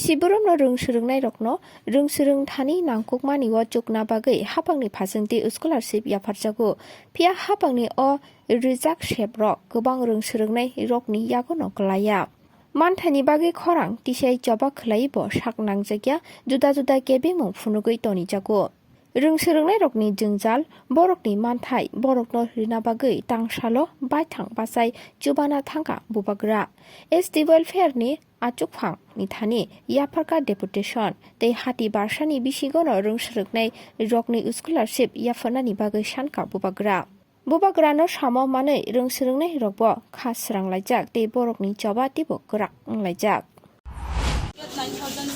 Bisiborom no rungsrungnai rokno rungsrung thani nangkukmani o chukna bagui hapangni phasungti scholarship yafarjago phia hapangni o rijak sheprok gobang rungsrungnai rokni yagono klaya. Manthani bagui khorang tisai joba khlaibo saknangjagya juda kebengmung phunugui tonijago. Rungsrungnai rokni jungjal borokni manthai borokno rina bagui tangsalo baithang basai chubana thangka bubagra. SD welfare ni achukphang ni thani yafarka deputation tei hati barsani bisigono rungsrungnai rokni scholarship yafanani bagui sanka bubagra. Bubagrano samo manui rungsrungnai rokbo khasranglajak tei borokni joba tibo korak nglajak.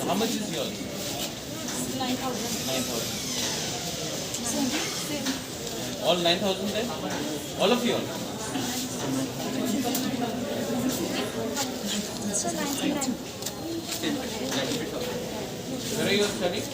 How much is yours? 9,000. All 9,000 there? All of you? So 99. Where are you studying?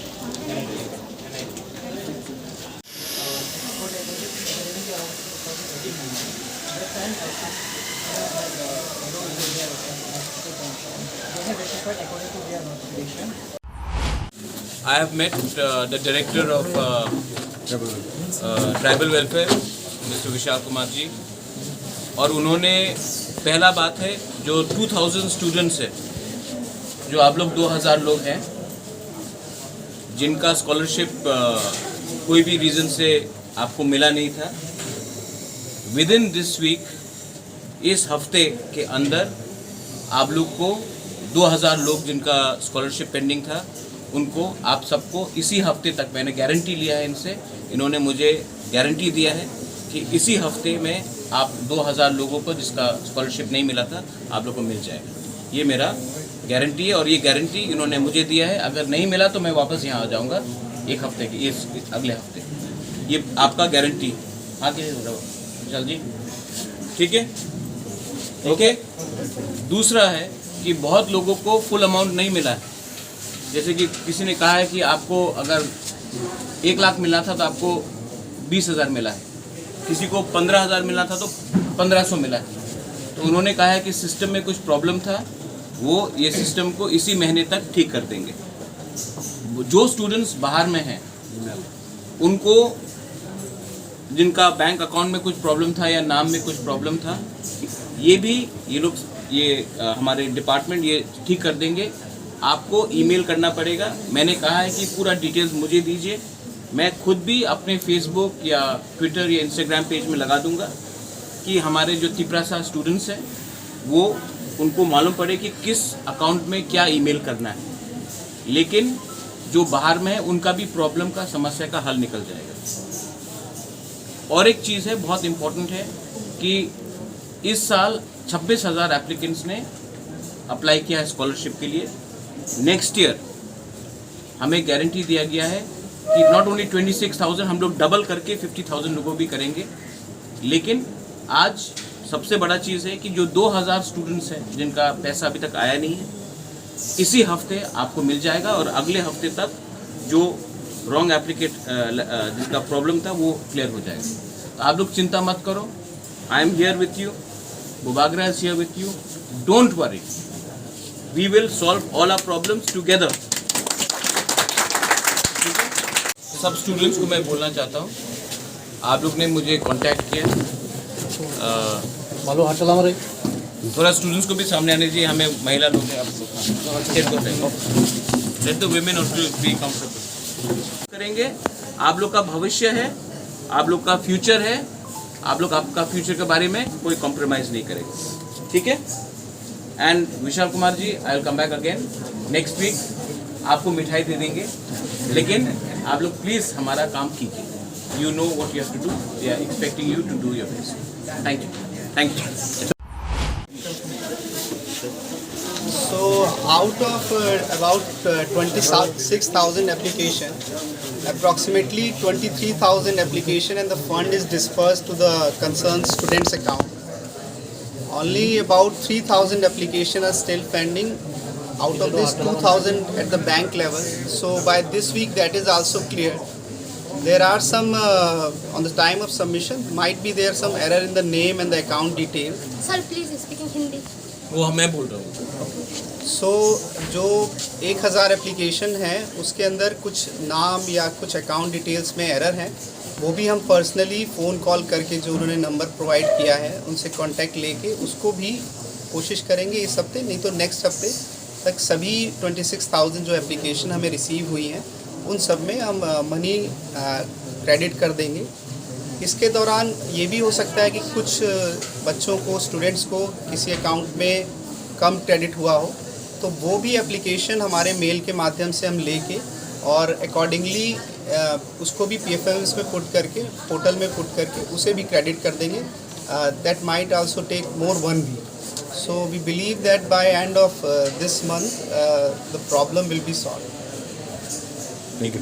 I have met the director of tribal welfare mister Vishal Kumar ji और उन्होंने पहला बात है जो 2000 students है जो आप लोग 2000 लोग हैं जिनका स्कॉलरशिप कोई भी रीज़न से आपको मिला नहीं था विद इन दिस वीक इस हफ्ते के अंदर आप लोग को 2000 लोग जिनका स्कॉलरशिप पेंडिंग था उनको आप सबको इसी हफ्ते तक मैंने गारंटी लिया है इनसे इन्होंने मुझे गारंटी दिया है कि इसी हफ्ते में आप 2000 लोगों को जिसका स्कॉलरशिप नहीं मिला था आप लोगों को मिल जाएगा ये मेरा गारंटी है और ये गारंटी इन्होंने मुझे दिया है अगर नहीं मिला तो मैं वापस यहाँ आ जाऊँगा एक हफ्ते की इस अगले हफ्ते ये आपका गारंटी आगे विशाल जी ठीक है ओके दूसरा है कि बहुत लोगों को फुल अमाउंट नहीं मिला है जैसे कि किसी ने कहा है कि आपको अगर 1 लाख मिलना था तो आपको 20,000 मिला है किसी को 15,000 मिलना था तो 1500 मिला है तो उन्होंने कहा है कि सिस्टम में कुछ प्रॉब्लम था वो ये सिस्टम को इसी महीने तक ठीक कर देंगे जो स्टूडेंट्स बाहर में हैं उनको जिनका बैंक अकाउंट में कुछ प्रॉब्लम था या नाम में कुछ प्रॉब्लम था ये लोग हमारे डिपार्टमेंट ये ठीक कर देंगे आपको ईमेल करना पड़ेगा मैंने कहा है कि पूरा डिटेल्स मुझे दीजिए मैं खुद भी अपने फेसबुक या ट्विटर या इंस्टाग्राम पेज में लगा दूंगा कि हमारे जो तिपरासा स्टूडेंट्स हैं वो उनको मालूम पड़े कि किस अकाउंट में क्या ईमेल करना है लेकिन जो बाहर में है उनका भी प्रॉब्लम का समस्या का हल निकल जाएगा और एक चीज़ है बहुत इम्पोर्टेंट है कि इस साल 26,000 एप्लीकेंट्स ने अप्लाई किया है स्कॉलरशिप के लिए नेक्स्ट ईयर हमें गारंटी दिया गया है कि नॉट ओनली 26,000 हम लोग डबल करके 50,000 लोगों भी करेंगे लेकिन आज सबसे बड़ा चीज़ है कि जो 2,000 स्टूडेंट्स हैं जिनका पैसा अभी तक आया नहीं है इसी हफ्ते आपको मिल जाएगा और अगले हफ्ते तक जो रॉन्ग एप्लीकेट जिसका प्रॉब्लम था वो क्लियर हो जाएगा तो आप लोग चिंता मत करो I am here with you Bubagra is here with you don't worry we will solve all our problems together. सब स्टूडेंट्स को मैं बोलना चाहता हूँ आप लोग ने मुझे कांटेक्ट किया थोड़ा स्टूडेंट्स को भी सामने आने दीजिए हमें महिला लोग हैं आप let the women also be comfortable करेंगे आप लोग का भविष्य है आप लोग का फ्यूचर है आप लोग आपका फ्यूचर के बारे में कोई कॉम्प्रोमाइज़ नहीं करेंगे ठीक है and Vishal Kumar ji I will come back again next week आपको मिठाई दे देंगे लेकिन आप लोग प्लीज़ हमारा काम कीजिए you know what you have to do we are expecting you to do your best thank you So out of about 26,000 application, approximately 23,000 application and the fund is dispersed to the concerned students account. Only about 3,000 application are still pending. Out of this 2,000 at the bank level. So by this week that is also clear. There are some on the time of submission might be there some error in the name and the account detail. Sir, please speak in Hindi. वो मैं बोल रहा हूँ। सो जो 1000 application है उसके अंदर कुछ नाम या कुछ अकाउंट डिटेल्स में एरर हैं, वो भी हम पर्सनली फ़ोन कॉल करके जो उन्होंने नंबर प्रोवाइड किया है उनसे कांटेक्ट लेके उसको भी कोशिश करेंगे इस हफ्ते, नहीं तो नेक्स्ट हफ्ते तक सभी 26,000 जो एप्लीकेशन हमें रिसीव हुई हैं उन सब में हम मनी क्रेडिट कर देंगे। इसके दौरान ये भी हो सकता है कि कुछ बच्चों को, स्टूडेंट्स को किसी अकाउंट में कम क्रेडिट हुआ हो, तो वो भी एप्लीकेशन हमारे मेल के माध्यम से हम लेके और अकॉर्डिंगली उसको भी PFMS में पुट करके, पोर्टल में पुट करके उसे भी क्रेडिट कर देंगे। That might also take more 1 week. So we believe that by end of this month the problem will be solve. Thank you.